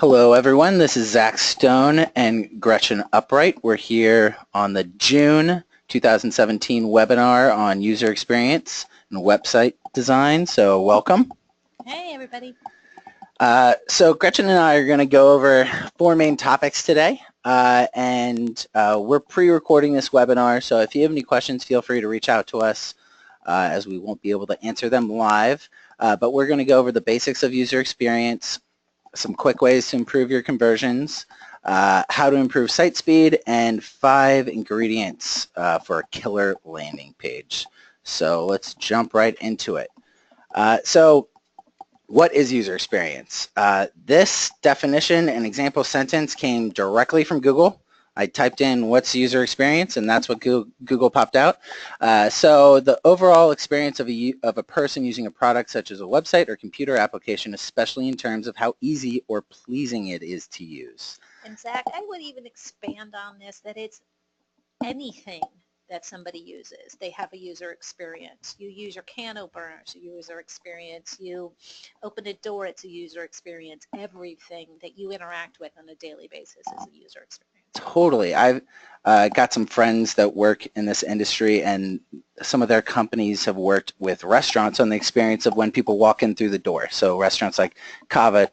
Hello everyone, this is Zach Stone and Gretchen Upright. We're here on the June 2017 webinar on user experience and website design, so welcome. Hey everybody. So Gretchen and I are going to go over four main topics today, and we're pre-recording this webinar, so if you have any questions, feel free to reach out to us as we won't be able to answer them live, but we're going to go over the basics of user experience, some quick ways to improve your conversions, how to improve site speed, and 5 ingredients for a killer landing page. So let's jump right into it. So what is user experience? This definition and example sentence came directly from Google. I typed in what's user experience, and that's what Google popped out. So the overall experience of a person using a product such as a website or computer application, especially in terms of how easy or pleasing it is to use. And Zach, I would even expand on this, that it's anything that somebody uses. They have a user experience. You use your can opener, it's a user experience. You open a door, it's a user experience. Everything that you interact with on a daily basis is a user experience. Totally. I've got some friends that work in this industry, and some of their companies have worked with restaurants on the experience of when people walk in through the door. So restaurants like Cava,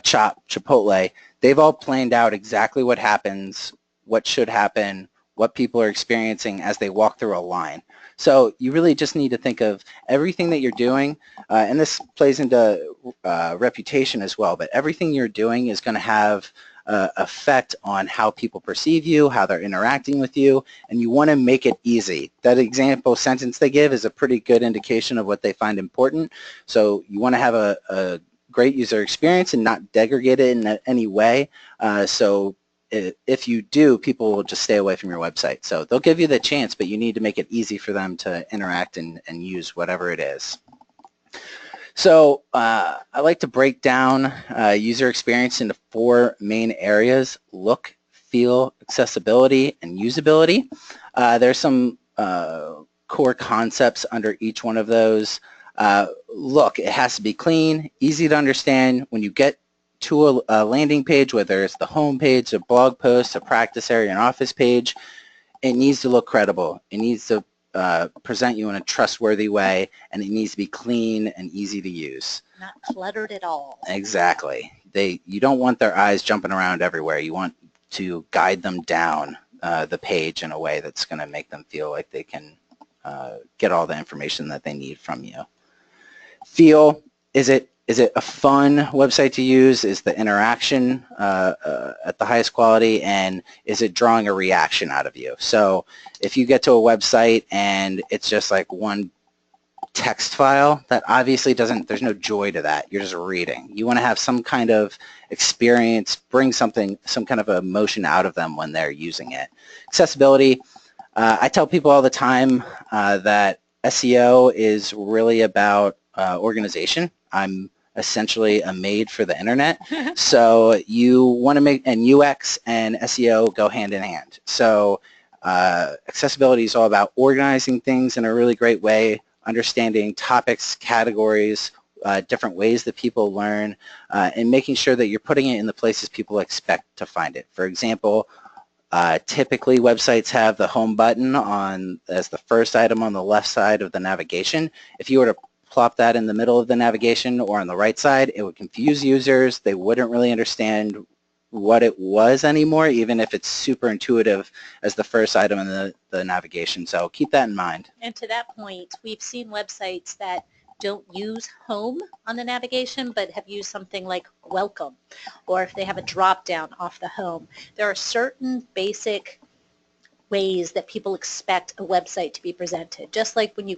Chop, Chipotle, they've all planned out exactly what happens, what should happen, what people are experiencing as they walk through a line. So you really just need to think of everything that you're doing, and this plays into reputation as well, but everything you're doing is going to have effect on how people perceive you, how they're interacting with you, and you want to make it easy. That example sentence they give is a pretty good indication of what they find important. So you want to have a great user experience and not degrade it in any way. So if you do, people will just stay away from your website. So they'll give you the chance, but you need to make it easy for them to interact and use whatever it is. So I like to break down user experience into 4 main areas: look, feel, accessibility, and usability. There's some core concepts under each one of those. Look, it has to be clean, easy to understand. When you get to a landing page, whether it's the home page, a blog post, a practice area, an office page, it needs to look credible. It needs to present you in a trustworthy way, and it needs to be clean and easy to use. Not cluttered at all. Exactly. You don't want their eyes jumping around everywhere. You want to guide them down the page in a way that's going to make them feel like they can get all the information that they need from you. Feel, is it a fun website to use? Is the interaction at the highest quality? And is it drawing a reaction out of you? So if you get to a website and it's just like one text file, that obviously there's no joy to that. You're just reading. You want to have some kind of experience, bring some kind of emotion out of them when they're using it. Accessibility, I tell people all the time that SEO is really about organization. I'm essentially a maid for the internet. So you want to make, and UX and SEO go hand in hand. So accessibility is all about organizing things in a really great way, understanding topics, categories, different ways that people learn, and making sure that you're putting it in the places people expect to find it. For example, typically websites have the home button as the first item on the left side of the navigation. If you were to plop that in the middle of the navigation or on the right side, it would confuse users. They wouldn't really understand what it was anymore, even if it's super intuitive as the first item in the navigation. So keep that in mind. And to that point, we've seen websites that don't use home on the navigation, but have used something like welcome, or if they have a drop down off the home. There are certain basic ways that people expect a website to be presented. Just like when you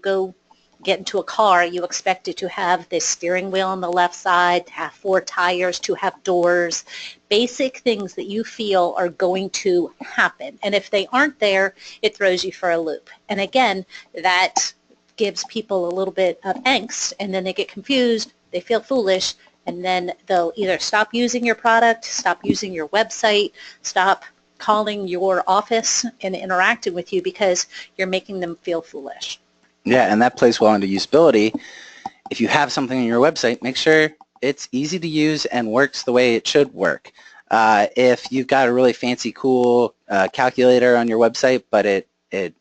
get into a car, you expect it to have the steering wheel on the left side, to have 4 tires, to have doors, basic things that you feel are going to happen. And if they aren't there, it throws you for a loop. And again, that gives people a little bit of angst, and then they get confused, they feel foolish, and then they'll either stop using your product, stop using your website, stop calling your office and interacting with you because you're making them feel foolish. Yeah, and that plays well into usability. If you have something on your website, make sure it's easy to use and works the way it should work. If you've got a really fancy, cool calculator on your website, but it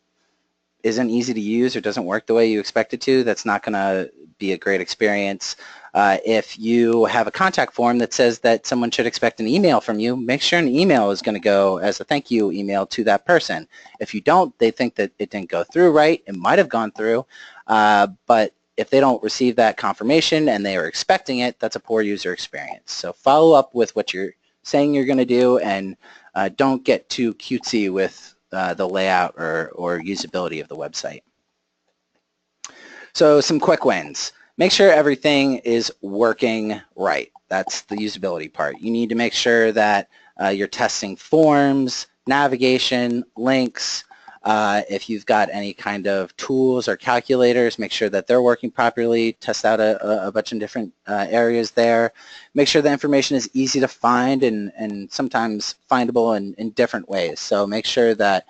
isn't easy to use or doesn't work the way you expect it to, that's not going to be a great experience. If you have a contact form that says that someone should expect an email from you, make sure an email is going to go as a thank you email to that person. If you don't, they think that it didn't go through right. It might have gone through, but if they don't receive that confirmation and they are expecting it, that's a poor user experience. So follow up with what you're saying you're going to do, and don't get too cutesy with the layout or usability of the website. So some quick wins. Make sure everything is working right. That's the usability part. You need to make sure that you're testing forms, navigation, links. If you've got any kind of tools or calculators, make sure that they're working properly. Test out a bunch of different areas there. Make sure the information is easy to find and sometimes findable in different ways. So make sure that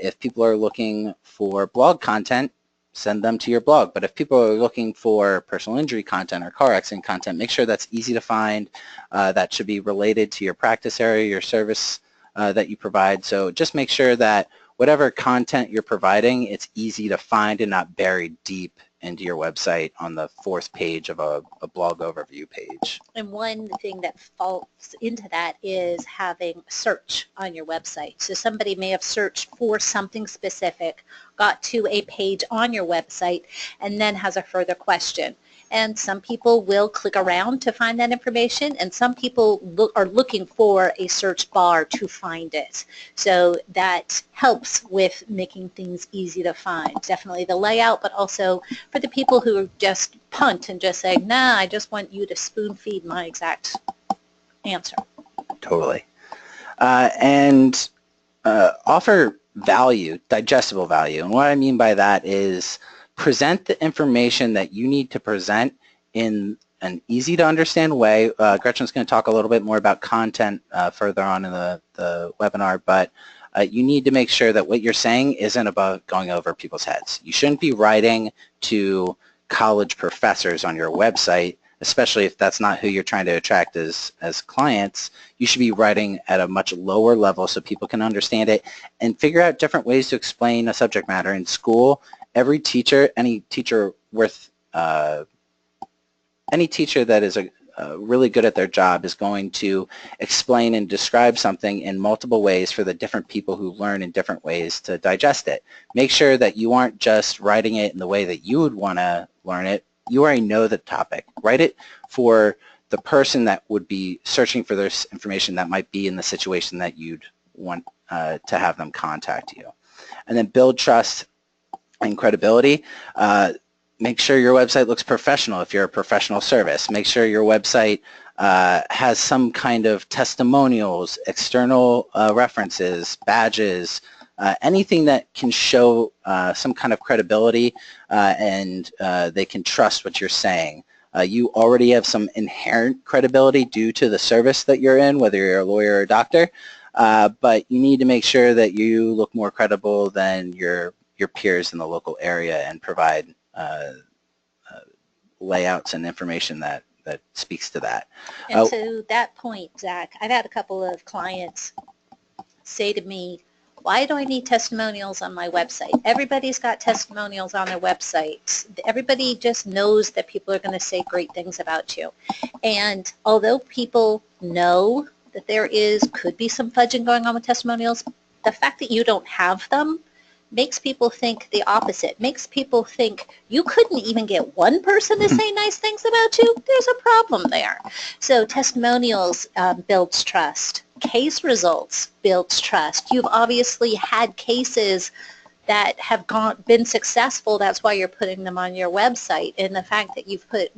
if people are looking for blog content, send them to your blog. But if people are looking for personal injury content or car accident content, make sure that's easy to find. That should be related to your practice area, your service that you provide. So just make sure that whatever content you're providing, it's easy to find and not buried deep into your website on the fourth page of a blog overview page. And one thing that falls into that is having search on your website. So somebody may have searched for something specific, got to a page on your website, and then has a further question. And some people will click around to find that information, and some people are looking for a search bar to find it. So that helps with making things easy to find. Definitely the layout, but also for the people who just punt and just say, nah, I just want you to spoon feed my exact answer. Totally. And offer value, digestible value. And what I mean by that is present the information that you need to present in an easy to understand way. Gretchen's going to talk a little bit more about content further on in the webinar, but you need to make sure that what you're saying isn't about going over people's heads. You shouldn't be writing to college professors on your website, especially if that's not who you're trying to attract as clients. You should be writing at a much lower level so people can understand it and figure out different ways to explain a subject matter. In school, every teacher, any teacher that is really good at their job is going to explain and describe something in multiple ways for the different people who learn in different ways to digest it. Make sure that you aren't just writing it in the way that you would want to learn it. You already know the topic. Write it for the person that would be searching for this information that might be in the situation that you'd want to have them contact you. And then build trust and credibility. Make sure your website looks professional if you're a professional service. Make sure your website has some kind of testimonials, external references, badges, anything that can show some kind of credibility and they can trust what you're saying. You already have some inherent credibility due to the service that you're in, whether you're a lawyer or a doctor, but you need to make sure that you look more credible than your peers in the local area and provide layouts and information that speaks to that. And to that point, Zach, I've had a couple of clients say to me, why do I need testimonials on my website? Everybody's got testimonials on their website. Everybody just knows that people are going to say great things about you. And although people know that could be some fudging going on with testimonials, the fact that you don't have them makes people think the opposite, makes people think you couldn't even get one person to say nice things about you. There's a problem there. So testimonials builds trust. Case results builds trust. You've obviously had cases that have been successful. That's why you're putting them on your website. And the fact that you've put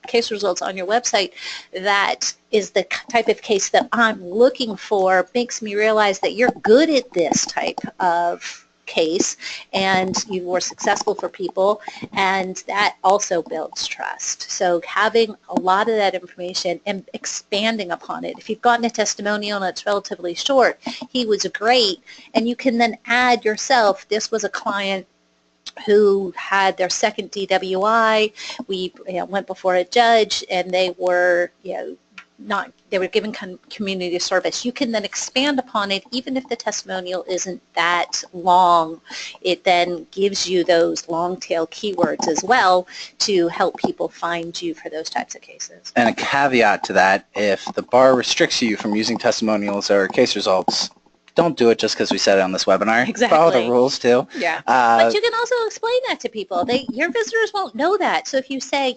case results on your website, that is the type of case that I'm looking for, makes me realize that you're good at this type of case and you were successful for people, and that also builds trust. So having a lot of that information and expanding upon it. If you've gotten a testimonial and it's relatively short, he was great, and you can then add yourself, this was a client who had their second DWI. We went before a judge, and they were, they were given community service. You can then expand upon it, even if the testimonial isn't that long. It then gives you those long tail keywords as well to help people find you for those types of cases. And a caveat to that, if the bar restricts you from using testimonials or case results, don't do it just because we said it on this webinar. Exactly. Follow the rules too. Yeah. But you can also explain that to people. Your visitors won't know that. So if you say,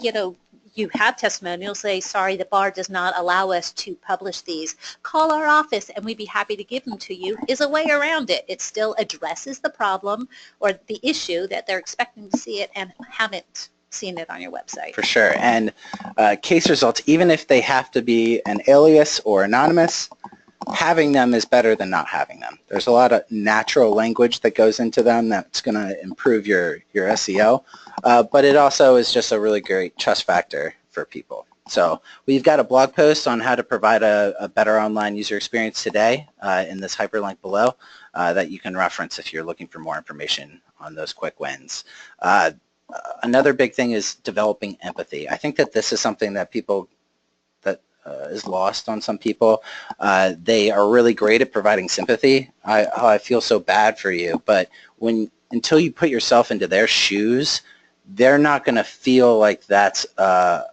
you have testimonials, say, sorry, the bar does not allow us to publish these. Call our office and we'd be happy to give them to you, is a way around it. It still addresses the problem or the issue that they're expecting to see it and haven't seen it on your website. For sure. And case results, even if they have to be an alias or anonymous, having them is better than not having them. There's a lot of natural language that goes into them that's going to improve your SEO, but it also is just a really great trust factor for people. So we've got a blog post on how to provide a better online user experience today in this hyperlink below that you can reference if you're looking for more information on those quick wins. Another big thing is developing empathy. I think that this is something that is lost on some people. They are really great at providing sympathy. I feel so bad for you, but until you put yourself into their shoes, they're not going to feel like that's a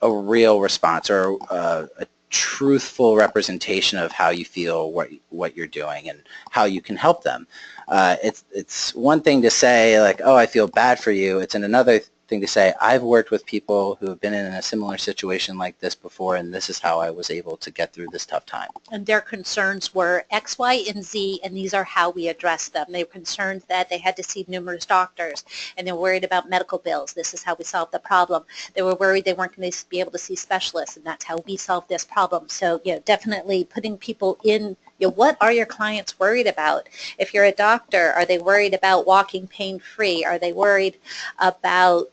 real response or a truthful representation of how you feel, what you're doing, and how you can help them. It's one thing to say like, oh, I feel bad for you. It's another thing to say, I've worked with people who have been in a similar situation like this before, and this is how I was able to get through this tough time. And their concerns were X, Y, and Z, and these are how we address them. They were concerned that they had to see numerous doctors, and they were worried about medical bills. This is how we solved the problem. They were worried they weren't going to be able to see specialists, and that's how we solved this problem. So, definitely putting people in, what are your clients worried about? If you're a doctor, are they worried about walking pain-free? Are they worried about,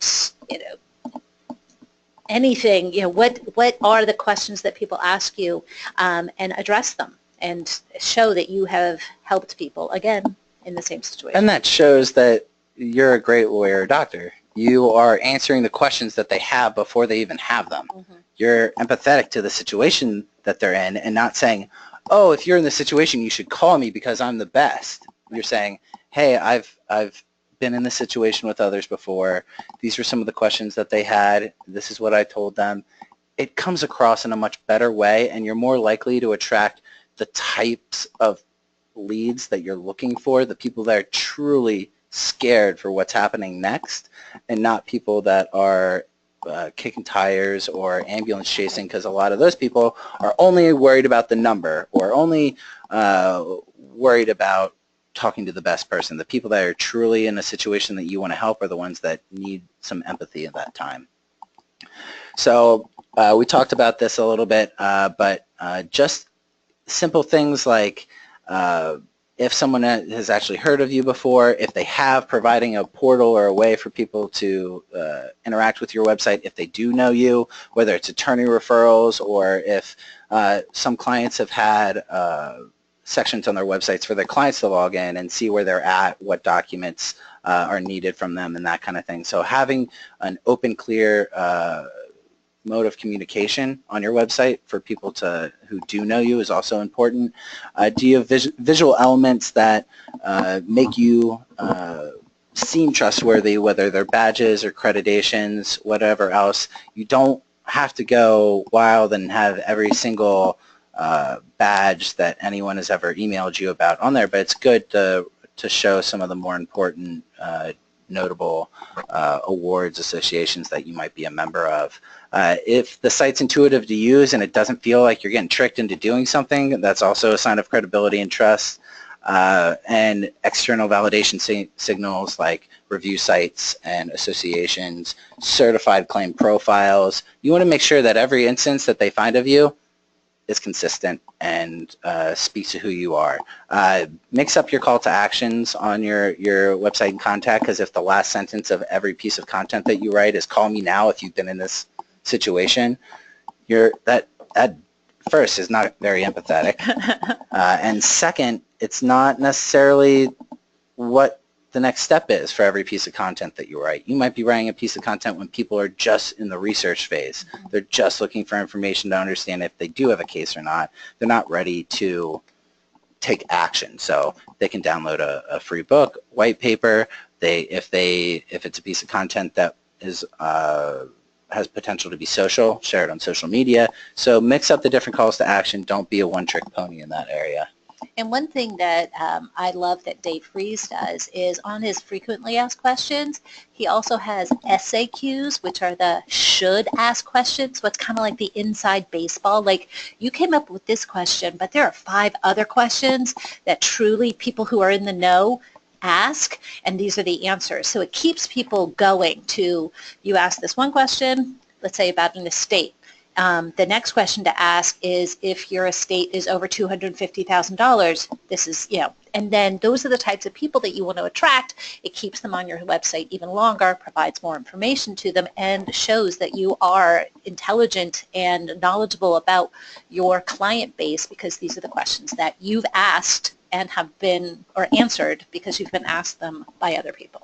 anything? What are the questions that people ask you, and address them and show that you have helped people, again, in the same situation. And that shows that you're a great lawyer or doctor. You are answering the questions that they have before they even have them. Mm-hmm. You're empathetic to the situation that they're in and not saying, oh, if you're in this situation, you should call me because I'm the best. You're saying, hey, I've been in this situation with others before. These are some of the questions that they had. This is what I told them. It comes across in a much better way, and you're more likely to attract the types of leads that you're looking for, the people that are truly scared for what's happening next, and not people that are kicking tires or ambulance chasing, because a lot of those people are only worried about the number or only worried about talking to the best person. The people that are truly in a situation that you want to help are the ones that need some empathy at that time. So we talked about this a little bit, but just simple things like if someone has actually heard of you before, if they have, providing a portal or a way for people to interact with your website if they do know you, whether it's attorney referrals or if some clients have had sections on their websites for their clients to log in and see where they're at, what documents are needed from them, and that kind of thing. So having an open, clear mode of communication on your website for people who do know you is also important. Do you have visual elements that make you seem trustworthy, whether they're badges or accreditations, whatever else? You don't have to go wild and have every single badge that anyone has ever emailed you about on there, but it's good to show some of the more important notable awards, associations that you might be a member of. If the site's intuitive to use and it doesn't feel like you're getting tricked into doing something, that's also a sign of credibility and trust. And external validation signals like review sites and associations, certified claim profiles. You want to make sure that every instance that they find of you is consistent and speaks to who you are. Mix up your call to actions on your website and contact, because if the last sentence of every piece of content that you write is call me now if you've been in this situation, that first is not very empathetic. And second, it's not necessarily what the next step is for every piece of content that you write. You might be writing a piece of content when people are just in the research phase. They're just looking for information to understand if they do have a case or not. They're not ready to take action. So they can download a free book, white paper. If it's a piece of content that is has potential to be social, share it on social media. So mix up the different calls to action. Don't be a one-trick pony in that area. And one thing that I love that Dave Fries does is on his frequently asked questions, he also has SAQs, which are the should ask questions. So it's kind of like the inside baseball. Like, you came up with this question, but there are 5 other questions that truly people who are in the know ask, and these are the answers. So it keeps people going to, you ask this one question, let's say about an estate. The next question to ask is if your estate is over $250,000, this is, and then those are the types of people that you want to attract. It keeps them on your website even longer, provides more information to them, and shows that you are intelligent and knowledgeable about your client base, because these are the questions that you've asked and have been, or answered because you've been asked them by other people.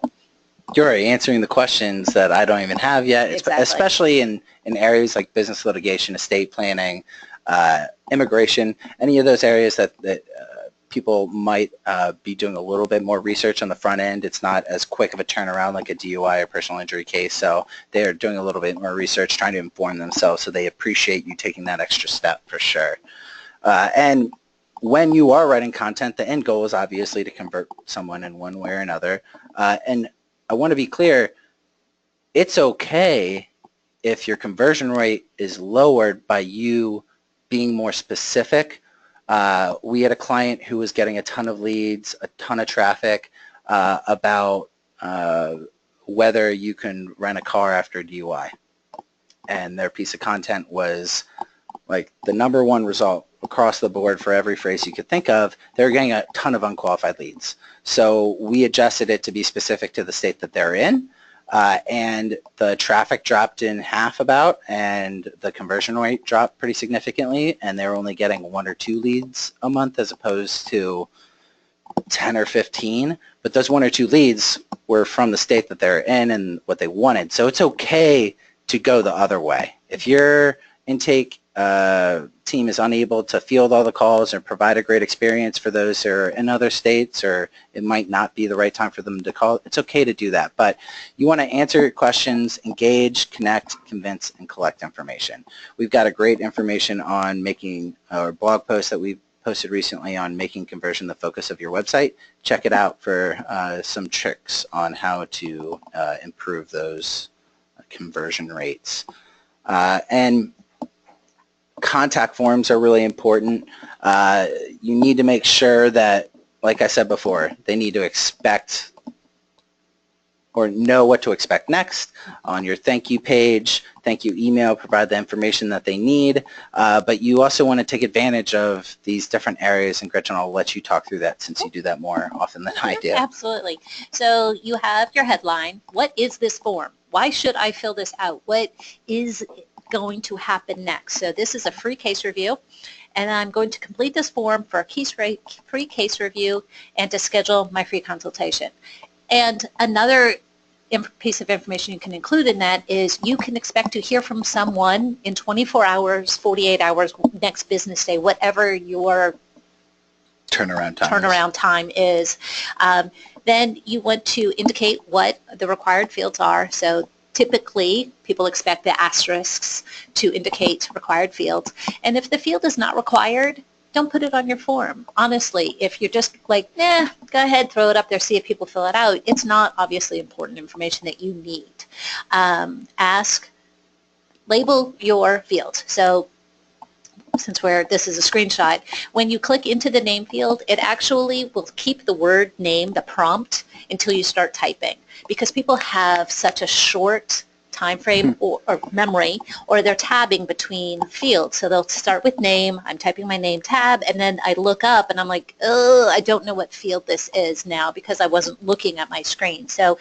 You're answering the questions that I don't even have yet, Exactly. Especially in areas like business litigation, estate planning, immigration, any of those areas that people might be doing a little bit more research on the front end. It's not as quick of a turnaround like a DUI or personal injury case, so they're doing a little bit more research, trying to inform themselves, so they appreciate you taking that extra step for sure. And when you are writing content, the end goal is obviously to convert someone in one way or another. And I want to be clear, it's okay if your conversion rate is lowered by you being more specific. We had a client who was getting a ton of leads, a ton of traffic about whether you can rent a car after a DUI. And their piece of content was like the #1 result across the board for every phrase you could think of. They're getting a ton of unqualified leads. So we adjusted it to be specific to the state that they're in, and the traffic dropped in half about, and the conversion rate dropped pretty significantly, and they're only getting 1 or 2 leads a month as opposed to 10 or 15. But those 1 or 2 leads were from the state that they're in and what they wanted. So it's okay to go the other way. If your intake team is unable to field all the calls or provide a great experience for those who are in other states, or it might not be the right time for them to call, it's okay to do that. But you want to answer questions, engage, connect, convince, and collect information. We've got a great information on making, or blog post that we've posted recently on making conversion the focus of your website. Check it out for some tricks on how to improve those conversion rates. And contact forms are really important. You need to make sure that, like I said before, they need to expect or know what to expect next on your thank you page, thank you email, provide the information that they need. But you also want to take advantage of these different areas, and Gretchen, I'll let you talk through that since you do that more often than I do. Absolutely. So you have your headline. What is this form? Why should I fill this out? What is going to happen next? So this is a free case review, and I'm going to complete this form for a free case review and to schedule my free consultation. And another piece of information you can include in that is you can expect to hear from someone in 24 hours, 48 hours, next business day, whatever your turnaround time is. Then you want to indicate what the required fields are. So typically, people expect the asterisks to indicate required fields. And if the field is not required, don't put it on your form. Honestly, if you're just like, go ahead, throw it up there, see if people fill it out, it's not obviously important information that you need. Label your field. So since this is a screenshot, when you click into the name field, it actually will keep the word name, the prompt, until you start typing, because people have such a short time frame or memory, or they're tabbing between fields. So they'll start with name, I'm typing my name, tab, and then I look up and I'm like, oh, I don't know what field this is now because I wasn't looking at my screen. So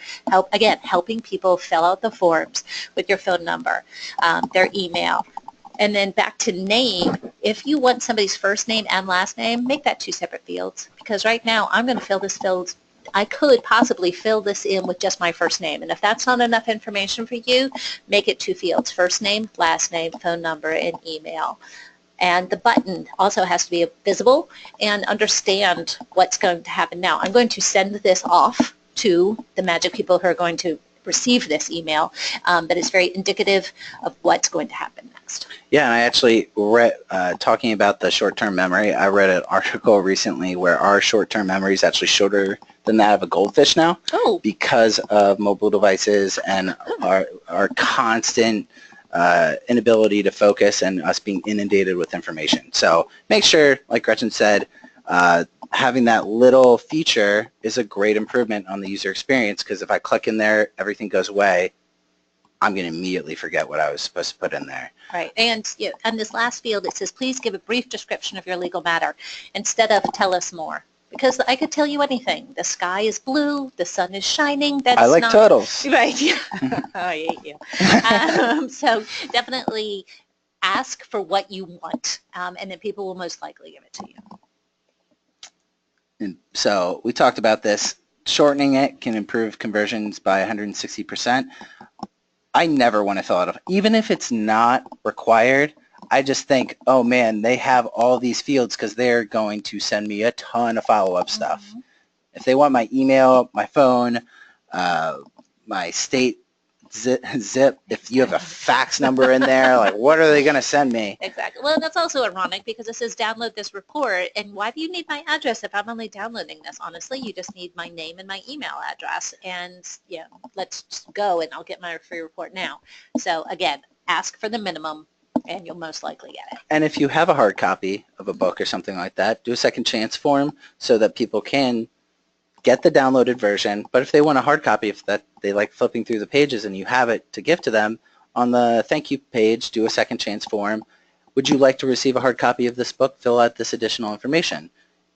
helping people fill out the forms with your phone number, their email. And then back to name, if you want somebody's first name and last name, make that 2 separate fields, because right now I'm going to fill this field I could possibly fill this in with just my first name. And if that's not enough information for you, make it 2 fields, first name, last name, phone number, and email. And the button also has to be visible and understand what's going to happen now. I'm going to send this off to the magic people who are going to receive this email, but it's very indicative of what's going to happen next. Yeah, and I actually read, talking about the short-term memory, I read an article recently where our short-term memory is actually shorter than that of a goldfish now, because of mobile devices and our constant inability to focus and us being inundated with information. So make sure, like Gretchen said, having that little feature is a great improvement on the user experience, because if I click in there, everything goes away, I'm going to immediately forget what I was supposed to put in there. Right. And on this last field, it says, please give a brief description of your legal matter instead of tell us more. Because I could tell you anything. The sky is blue. The sun is shining. That's I like not, totals. Right. Yeah. Oh, I hate you. So definitely ask for what you want, and then people will most likely give it to you. And so we talked about this. Shortening it can improve conversions by 160%. I never want to fill out, even if it's not required, I just think, oh man, they have all these fields because they're going to send me a ton of follow-up stuff. If they want my email, my phone, my state zip, if you have a fax number in there, like what are they going to send me? Exactly. Well, that's also ironic because it says download this report, and why do you need my address if I'm only downloading this? Honestly, you just need my name and my email address, and let's just go and I'll get my free report now. So again, ask for the minimum and you'll most likely get it. And if you have a hard copy of a book or something like that, do a second chance form so that people can get the downloaded version. But if they want a hard copy, if that they like flipping through the pages and you have it to give to them, on the thank you page, do a second chance form. Would you like to receive a hard copy of this book? Fill out this additional information.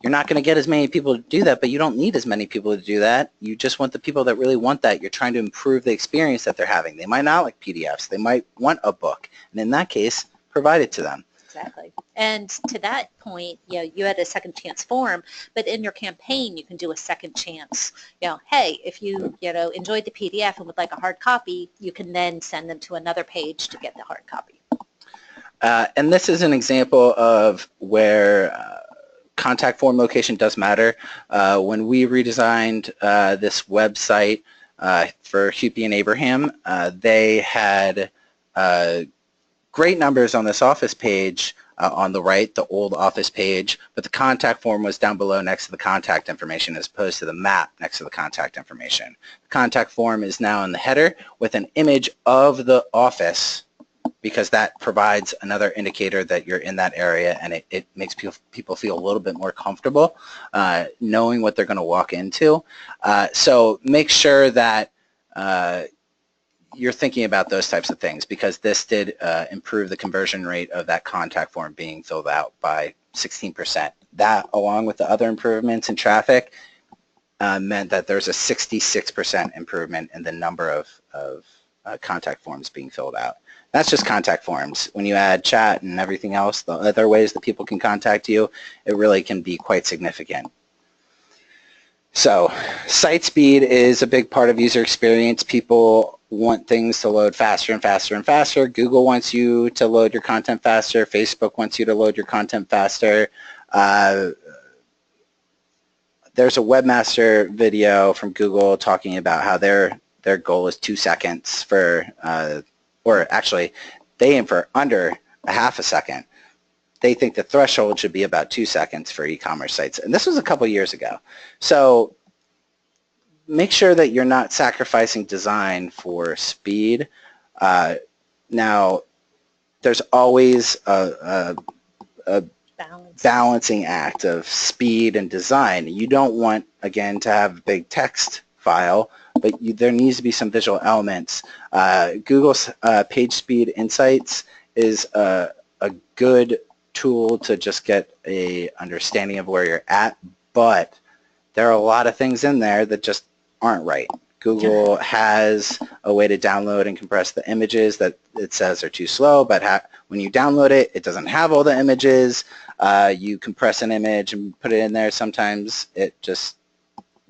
You're not going to get as many people to do that, but you don't need as many people to do that. You just want the people that really want that. You're trying to improve the experience that they're having. They might not like PDFs. They might want a book. And in that case, provide it to them. Exactly. And to that point, you had a second chance form, but in your campaign, you can do a second chance. Hey, if you, enjoyed the PDF and would like a hard copy, you can then send them to another page to get the hard copy. And this is an example of where contact form location does matter. When we redesigned this website for Hupy and Abraham, they had great numbers on this office page on the right, the old office page, but the contact form was down below next to the contact information as opposed to the map next to the contact information. The contact form is now in the header with an image of the office because that provides another indicator that you're in that area, and it makes people feel a little bit more comfortable knowing what they're going to walk into. So make sure that you're thinking about those types of things, because this did improve the conversion rate of that contact form being filled out by 16%. That, along with the other improvements in traffic, meant that there's a 66% improvement in the number of contact forms being filled out. That's just contact forms. When you add chat and everything else, the other ways that people can contact you, it really can be quite significant. So site speed is a big part of user experience. People want things to load faster and faster and faster. Google wants you to load your content faster. Facebook wants you to load your content faster. There's a webmaster video from Google talking about how their goal is 2 seconds for, or actually they aim for under a half a second. They think the threshold should be about 2 seconds for e-commerce sites. And this was a couple years ago. So make sure that you're not sacrificing design for speed. Now, there's always a balancing act of speed and design. You don't want, again, to have a big text file, but there needs to be some visual elements. Google's PageSpeed Insights is a good tool to just get a understanding of where you're at, but there are a lot of things in there that just aren't right. Google has a way to download and compress the images that it says are too slow, but when you download it, it doesn't have all the images. You compress an image and put it in there. Sometimes it just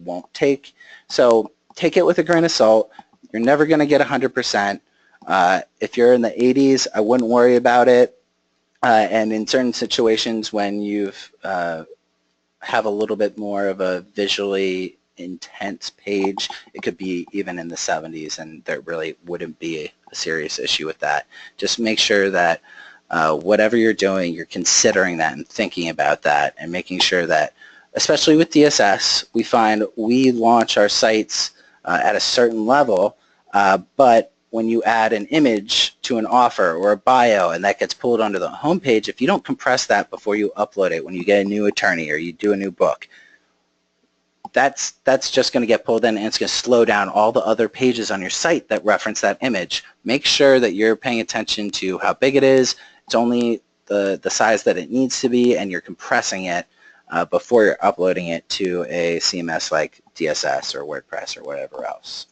won't take. So take it with a grain of salt. You're never going to get 100%. If you're in the 80s, I wouldn't worry about it. And in certain situations when you've have a little bit more of a visually intense page, it could be even in the 70s, and there really wouldn't be a serious issue with that. Just make sure that whatever you're doing, you're considering that and thinking about that and making sure that, especially with DSS, we find we launch our sites at a certain level, but when you add an image to an offer or a bio and that gets pulled onto the homepage, if you don't compress that before you upload it when you get a new attorney or you do a new book, that's just going to get pulled in, and it's going to slow down all the other pages on your site that reference that image. Make sure that you're paying attention to how big it is. It's only the size that it needs to be, and you're compressing it before you're uploading it to a CMS like DSS or WordPress or whatever else.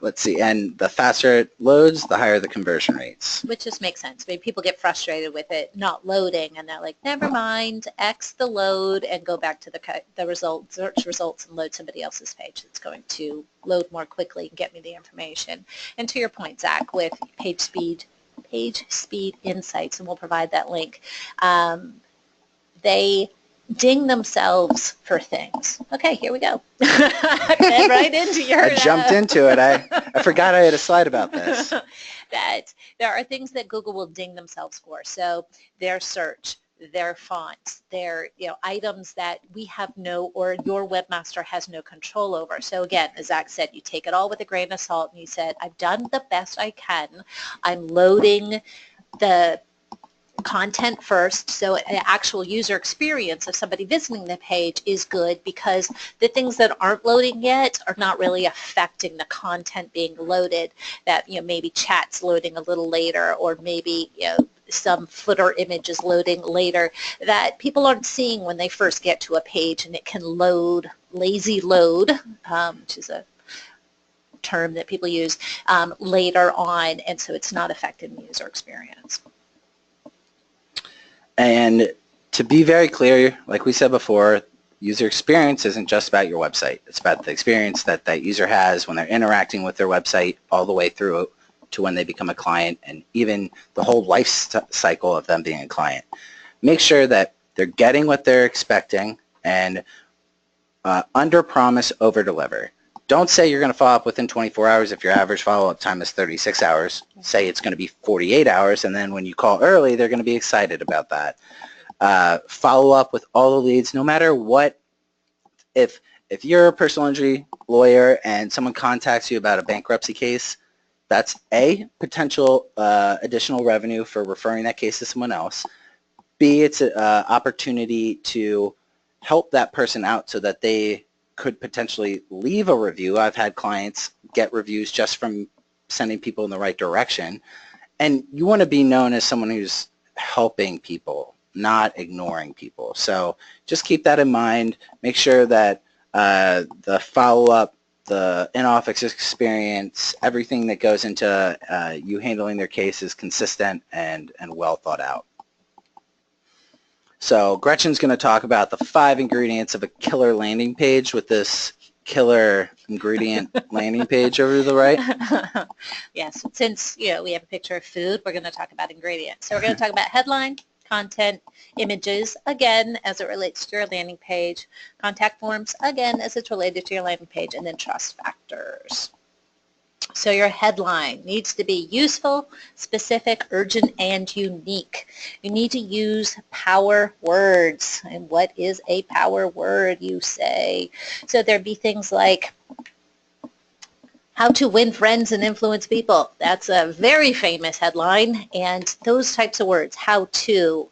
Let's see, and the faster it loads, the higher the conversion rates. Which just makes sense. I mean, people get frustrated with it not loading, and they're like, never mind, X the load and go back to the result, search results, and load somebody else's page that's going to load more quickly and get me the information. And to your point, Zach, with PageSpeed Insights, and we'll provide that link, they ding themselves for things. Okay, here we go. I fed right into your... I jumped into it. I forgot I had a slide about this. That there are things that Google will ding themselves for. So their search, their fonts, their items that we have no, or your webmaster has no control over. So again, as Zach said, you take it all with a grain of salt, and you said, I've done the best I can. I'm loading the content first, so an actual user experience of somebody visiting the page is good, because the things that aren't loading yet are not really affecting the content being loaded. That maybe chat's loading a little later, or maybe some footer image is loading later that people aren't seeing when they first get to a page, and it can load, lazy load, which is a term that people use, later on, and so it's not affecting the user experience. And to be very clear, like we said before, user experience isn't just about your website. It's about the experience that that user has when they're interacting with their website all the way through to when they become a client, and even the whole life cycle of them being a client. Make sure that they're getting what they're expecting, and under promise, over deliver. Don't say you're going to follow up within 24 hours if your average follow-up time is 36 hours. Say it's going to be 48 hours, and then when you call early, they're going to be excited about that. Follow up with all the leads, no matter what. If you're a personal injury lawyer and someone contacts you about a bankruptcy case, that's A, potential additional revenue for referring that case to someone else. B, it's an opportunity to help that person out so that they could potentially leave a review. I've had clients get reviews just from sending people in the right direction. And you want to be known as someone who's helping people, not ignoring people. So just keep that in mind. Make sure that the follow-up, the in-office experience, everything that goes into you handling their case is consistent and well thought out. So Gretchen's going to talk about the 5 ingredients of a killer landing page with this killer ingredient landing page over to the right. Yes, since we have a picture of food, we're going to talk about ingredients. So we're going to talk about headline, content, images, again, as it relates to your landing page, contact forms, again, as it's related to your landing page, and then trust factors. So your headline needs to be useful, specific, urgent, and unique. You need to use power words. And what is a power word, you say? So there'd be things like how to win friends and influence people. That's a very famous headline. And those types of words, how to,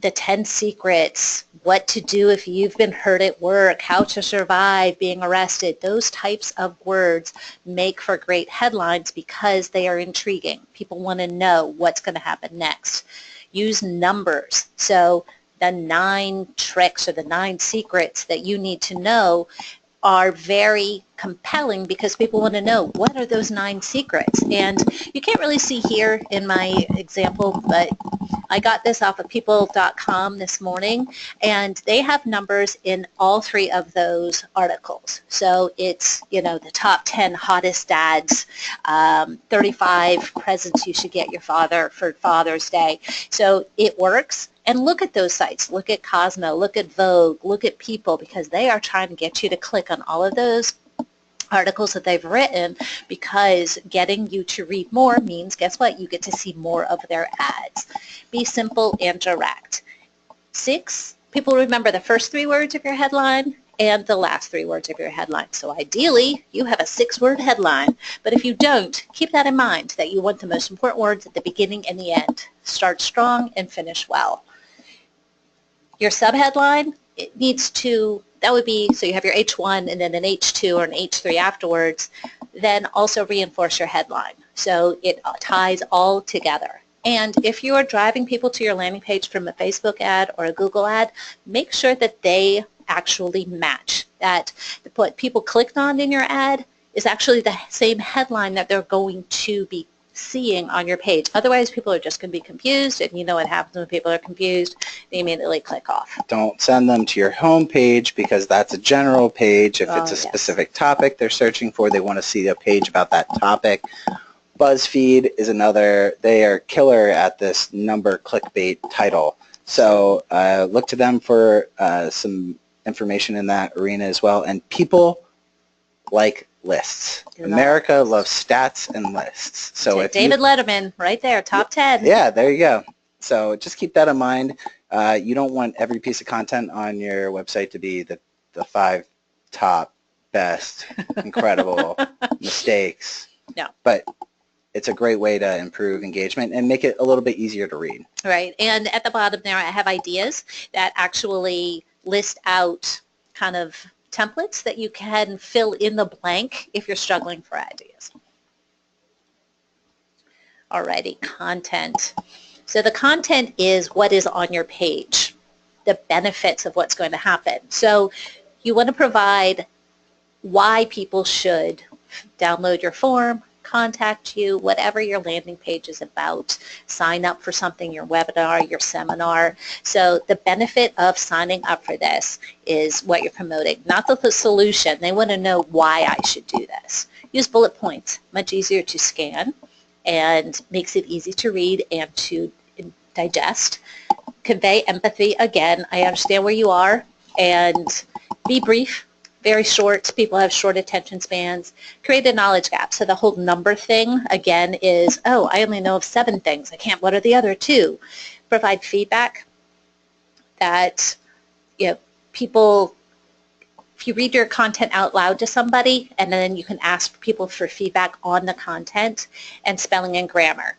the 10 secrets, what to do if you've been hurt at work, how to survive being arrested, those types of words make for great headlines because they are intriguing. People want to know what's going to happen next. Use numbers. So the 9 tricks or the 9 secrets that you need to know are very compelling because people want to know, what are those 9 secrets? And you can't really see here in my example, but I got this off of people.com this morning, and they have numbers in all 3 of those articles. So it's, the top 10 hottest dads, 35 presents you should get your father for Father's Day. So it works. And look at those sites. Look at Cosmo, look at Vogue, look at People, because they are trying to get you to click on all of those articles that they've written, because getting you to read more means, guess what? You get to see more of their ads. Be simple and direct. 6, people remember the first 3 words of your headline and the last 3 words of your headline. So ideally, you have a 6-word headline. But if you don't, keep that in mind, that you want the most important words at the beginning and the end. Start strong and finish well. Your subheadline, it needs to, that would be, so you have your H1 and then an H2 or an H3 afterwards, then also reinforce your headline. So it ties all together. And if you are driving people to your landing page from a Facebook ad or a Google ad, make sure that they actually match, that what people clicked on in your ad is actually the same headline that they're going to be seeing on your page. Otherwise, people are just going to be confused, and you know what happens when people are confused. They immediately click off. Don't send them to your home page, because that's a general page. If it's a specific topic they're searching for, they want to see a page about that topic. BuzzFeed is another. They are killer at this number clickbait title. So look to them for some information in that arena as well. And people like lists. America loves stats and lists. So if David Letterman, right there, top 10. Yeah, there you go. So just keep that in mind. You don't want every piece of content on your website to be the 5 top, best, incredible mistakes. No. But it's a great way to improve engagement and make it a little bit easier to read. Right. And at the bottom there, I have ideas that actually list out kind of templates that you can fill in the blank if you're struggling for ideas. Alrighty, content. So the content is what is on your page, the benefits of what's going to happen. So you want to provide why people should download your form, contact you, whatever your landing page is about, sign up for something, your webinar, your seminar. So the benefit of signing up for this is what you're promoting, not the solution. They want to know why I should do this. Use bullet points, much easier to scan and makes it easy to read and to digest. Convey empathy. Again, I understand where you are, and be brief. Very short. People have short attention spans. Create a knowledge gap. So the whole number thing, again, is, oh, I only know of 7 things. I can't. What are the other 2? Provide feedback that, people, if you read your content out loud to somebody, and then you can ask people for feedback on the content, and spelling and grammar.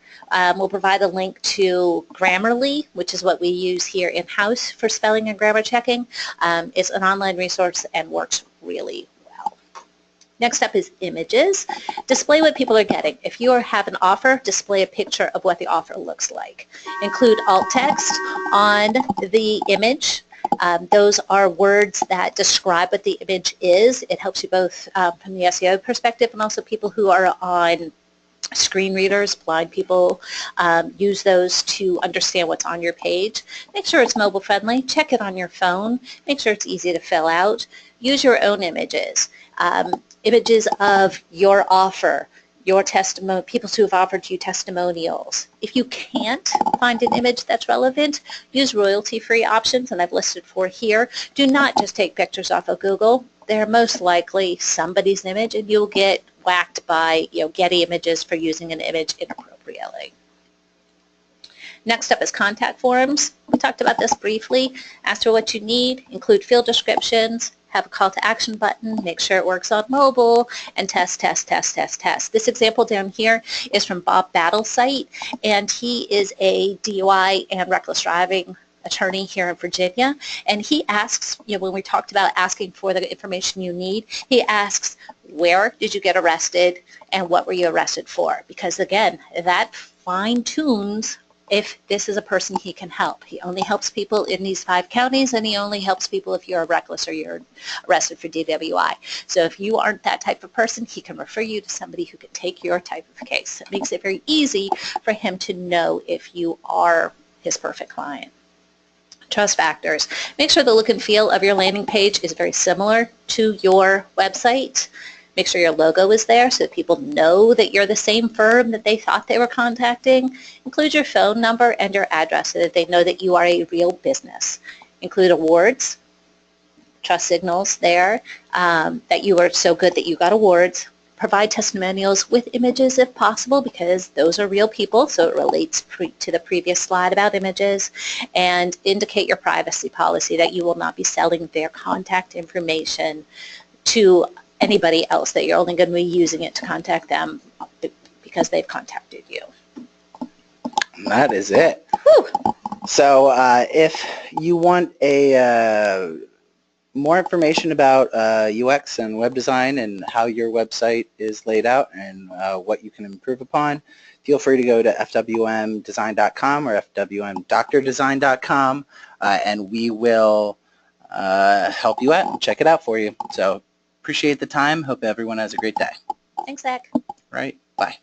We'll provide a link to Grammarly, which is what we use here in-house for spelling and grammar checking. It's an online resource and works really well. Next up is images. Display what people are getting. If you have an offer, display a picture of what the offer looks like. Include alt text on the image. Those are words that describe what the image is. It helps you both from the SEO perspective, and also people who are on screen readers, blind people, use those to understand what's on your page. Make sure it's mobile friendly. Check it on your phone. Make sure it's easy to fill out. Use your own images. Images of your offer, your testimony, people who have offered you testimonials. If you can't find an image that's relevant, use royalty-free options, and I've listed 4 here. Do not just take pictures off of Google. They're most likely somebody's image, and you'll get whacked by Getty Images for using an image inappropriately. Next up is contact forms. We talked about this briefly. Ask for what you need, include field descriptions, have a call to action button, make sure it works on mobile, and test, test, test, test, test. This example down here is from Bob Battle's site, and he is a DUI and reckless driving attorney here in Virginia, and he asks, when we talked about asking for the information you need, he asks, where did you get arrested and what were you arrested for? Because again, that fine-tunes if this is a person he can help. He only helps people in these 5 counties, and he only helps people if you're reckless or you're arrested for DWI. So if you aren't that type of person, he can refer you to somebody who can take your type of case. It makes it very easy for him to know if you are his perfect client. Trust factors. Make sure the look and feel of your landing page is very similar to your website. Make sure your logo is there so that people know that you're the same firm that they thought they were contacting. Include your phone number and your address so that they know that you are a real business. Include awards, trust signals there, that you are so good that you got awards. Provide testimonials with images if possible because those are real people, so it relates to the previous slide about images. And indicate your privacy policy that you will not be selling their contact information to anybody else, that you're only going to be using it to contact them because they've contacted you. And that is it. Whew. So if you want more information about UX and web design and how your website is laid out and what you can improve upon, feel free to go to fwmdesign.com or fwmdoctordesign.com and we will help you out and check it out for you. So appreciate the time. Hope everyone has a great day. Thanks, Zach. Right. Bye.